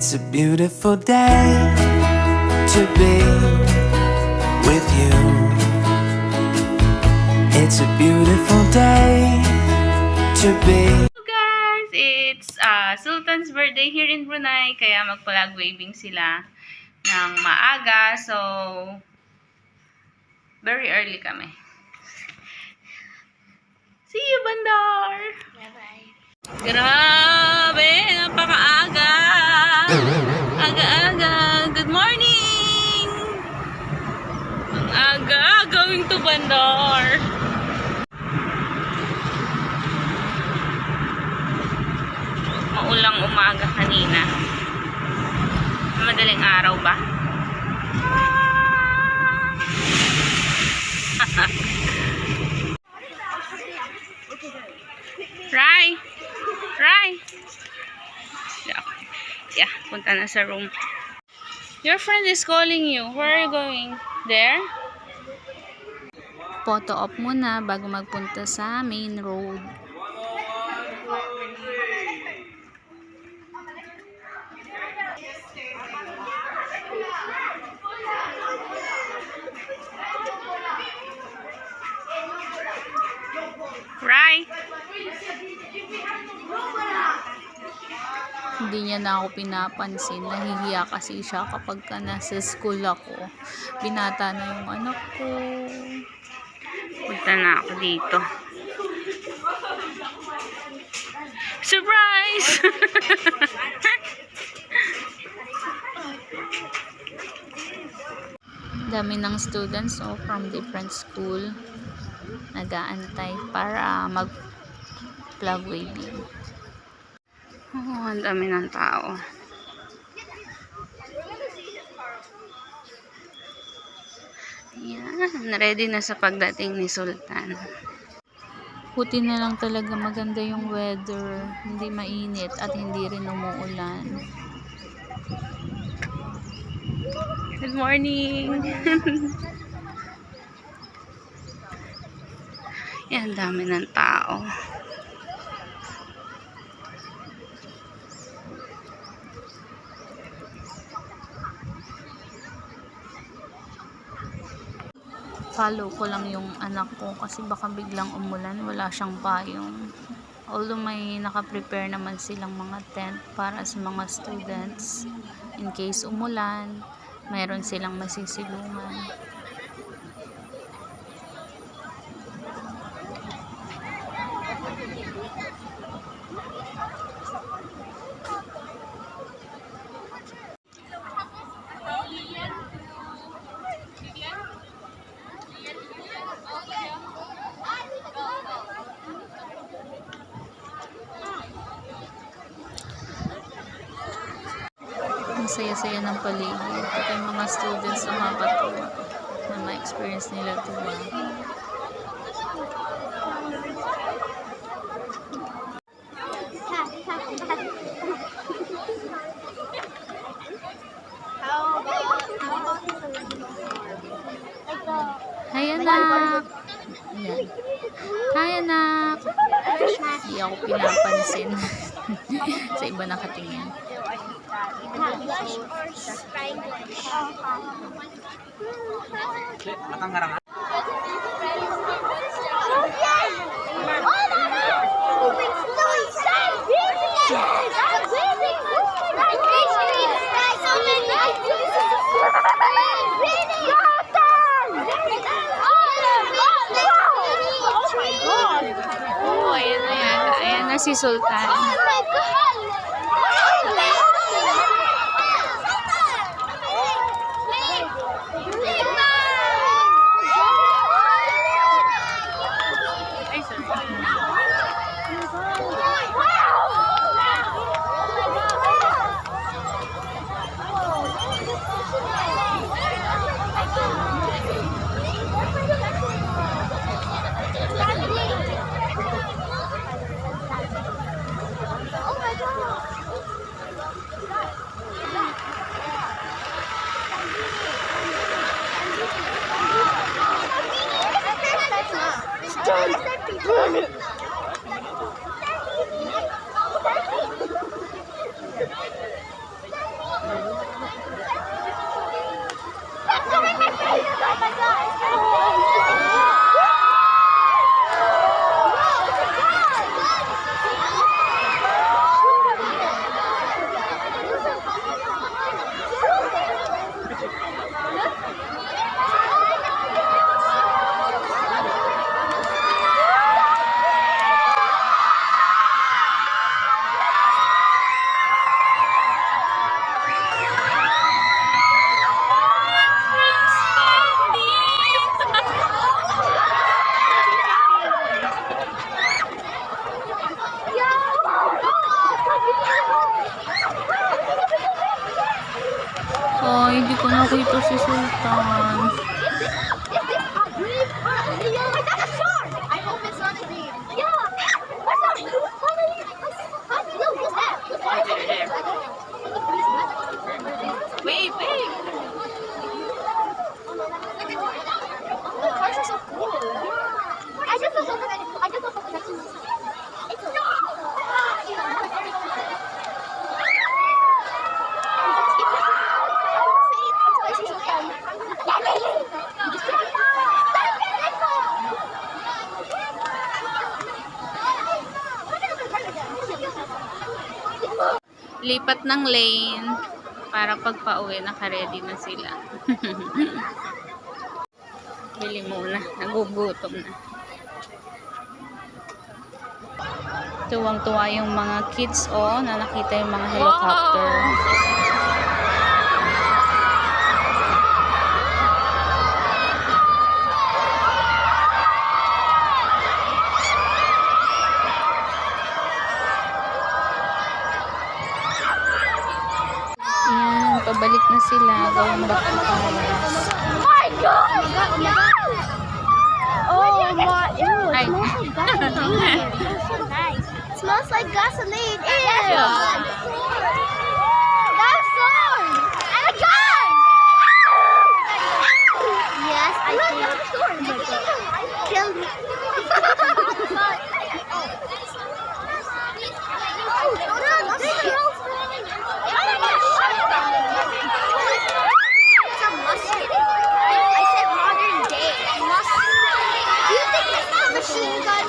It's a beautiful day to be with you. It's a beautiful day to be. Hello guys! It's Sultan's birthday here in Brunei, kaya mag-flag waving sila ng maaga. So, very early kami. See you, Bandar! Bye-bye! Grabe! Napakaaga! Aga-aga! Good morning! Ang aga! Going to Bandar! Maulang umaga kanina. Madaling araw ba? Rai! Rai! Yeah, punta na sa room. Your friend is calling you. Where are you going? There? Photo op muna bago magpunta sa main road. Rai! Hindi niya na ako pinapansin. Nahihiya kasi siya kapag ka nasa school ako. Binata na yung anak ko. Punta na ako dito. Surprise! Dami ng students from different school nag-aantay para mag-flag waving. Oh, ang dami ng tao. Ayan, ready na sa pagdating ni Sultan. Buti na lang talaga maganda yung weather. Hindi mainit at hindi rin umuulan. Good morning! Yan, dami ng tao. Follow ko lang yung anak ko kasi baka biglang umulan, wala siyang payong. Although may naka-prepare naman silang mga tent para sa mga students. In case umulan, mayroon silang masisilungan. Ang saya-saya ng paligid. Pati yung mga students na mapatuwa na ma-experience nila ito ba. Hi anak! Ayan. Hi anak! Hindi ako pinapansin. Sa iba nakatingin. Blush or spray blush? Oh, ayan na yan. Ayan na si Sultan. my God! Oh, hindi ko nakita si Sultan. Wait, wait. The cars are so cool. I just feel so connected. It's Lipat ng lane para pagpa-uwi naka-ready na sila. Bili muna, nagugutom na. Tuwang-tuwa yung mga kids na nakita yung mga helicopter. Ayan, pabalik na sila. Going back to Paris. my God! Oh my! Ew, Ay. it smells like gasoline. Ew! That's sword! And a gun! Yes, I think. Kill me. It's a musket. I said modern day. Musket. Do you think it's a machine gun?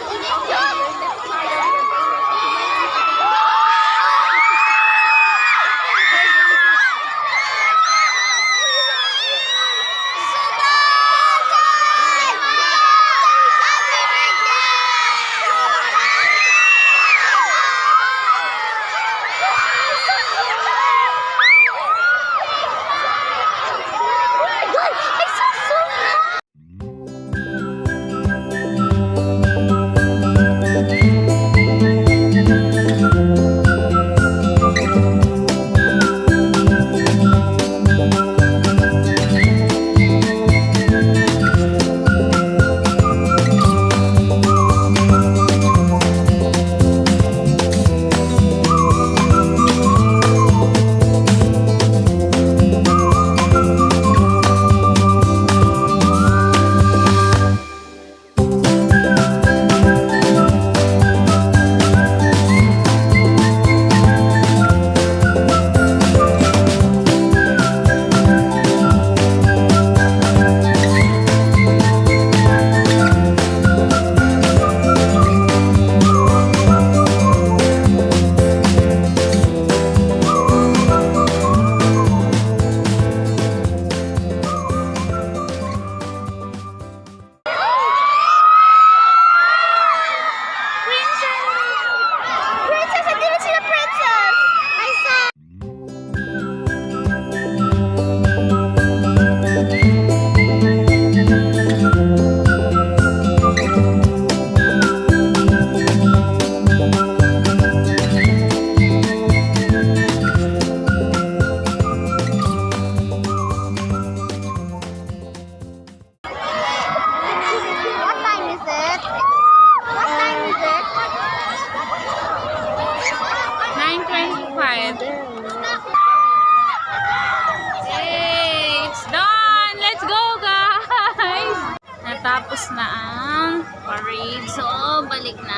Tapos na ang parade. So, balik na.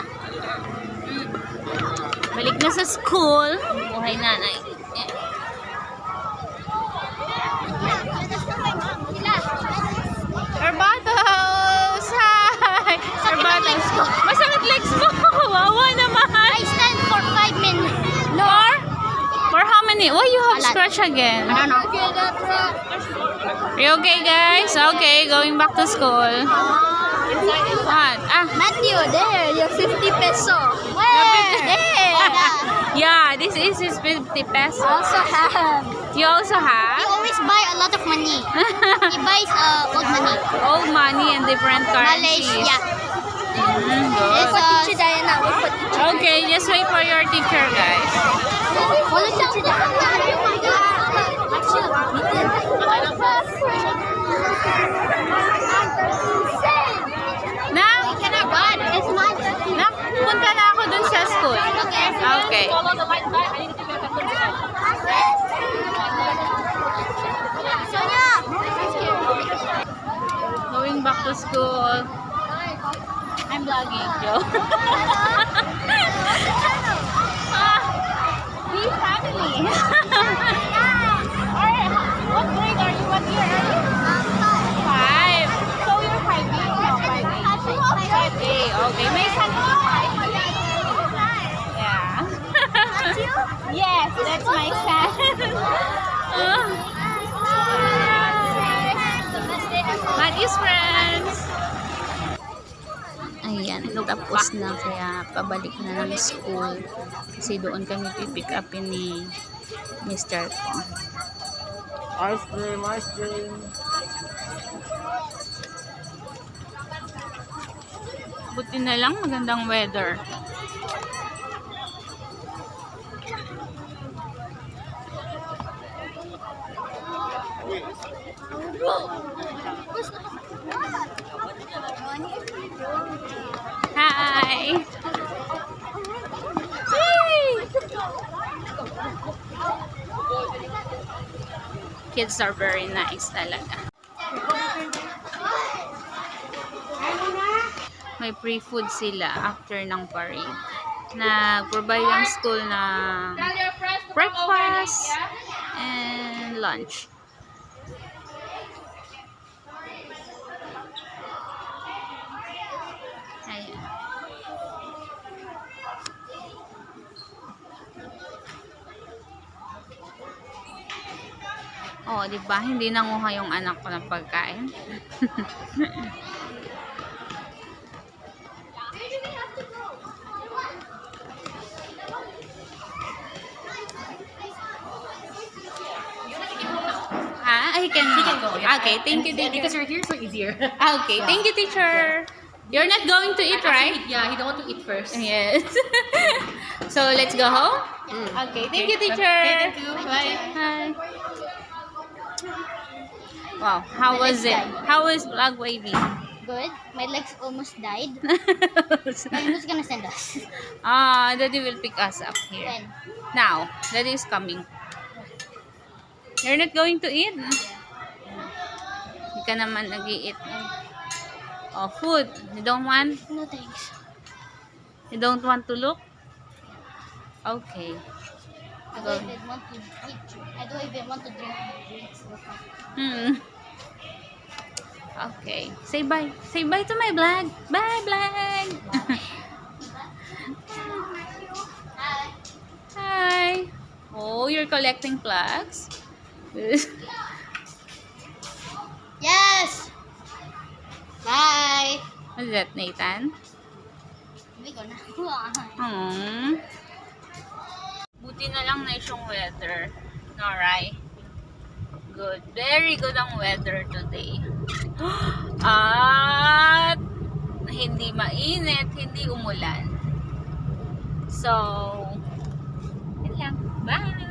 Balik na sa school. Buhay nanay. you have A lot. scratch again? I don't know. You okay, guys? Okay, going back to school. What? Ah, Matthew, there, your 50 peso. Where? There. yeah, this is his 50 pesos. Also have. You also He have always buy a lot of money. He buys old money. old money and different currencies. Malaysia. Good. It's Teacher Diana. Wait for Teacher. Okay, just wait for your teacher, guys. Follow Teacher Diana. Na? You cannot run. It's not. Na? Punta na ako dun sa school. Okay. Sonia. Going back to school. I'm vlogging, Joe. Be family. What grade are you? What year are you? 5. So you're 5B? No, 5A. 5A. Okay. May son ka. Yeah. Yes, that's my son. Maddie's friends. Ayan, tapos na kaya pabalik na ng school. Kasi doon kami pipick upin ni Mr. ko. Ice cream, ice cream. Buti na lang magandang weather. Hi! Kids are very nice talaga. May free food sila after ng parade. Nag-provide ang school ng breakfast and lunch. Ayan. Oh, di ba? Hindi nanguha yung anak ko ng pagkain. He can go. Yeah. Okay, thank you, teacher. Because you're here, so easier. Okay, thank you, teacher. You're not going to eat, right? Yeah, he don't want to eat first. Yes. So, let's go home? Okay, thank you, teacher. Okay, thank you. Bye. Hi. Wow, how was it? How was Vlog Baby? Good. My legs almost died. And who's gonna send us? Daddy will pick us up here. When? Now, Daddy is coming. You're not going to eat? Hindi ka naman nag-i-eat. Oh, food. You don't want? No thanks. You don't want to look? Okay. I don't even want to eat. I don't even want to drink drinks. Okay. Say bye. Say bye to my vlog. Bye, vlog. Hi. Oh, you're collecting flags? Yes. Bye. What's that, Nathan? We gonna. Buti na lang nice yung weather. Alright. Good. Very good ang weather today. At hindi mainit, hindi umulan. So, yun lang. Bye!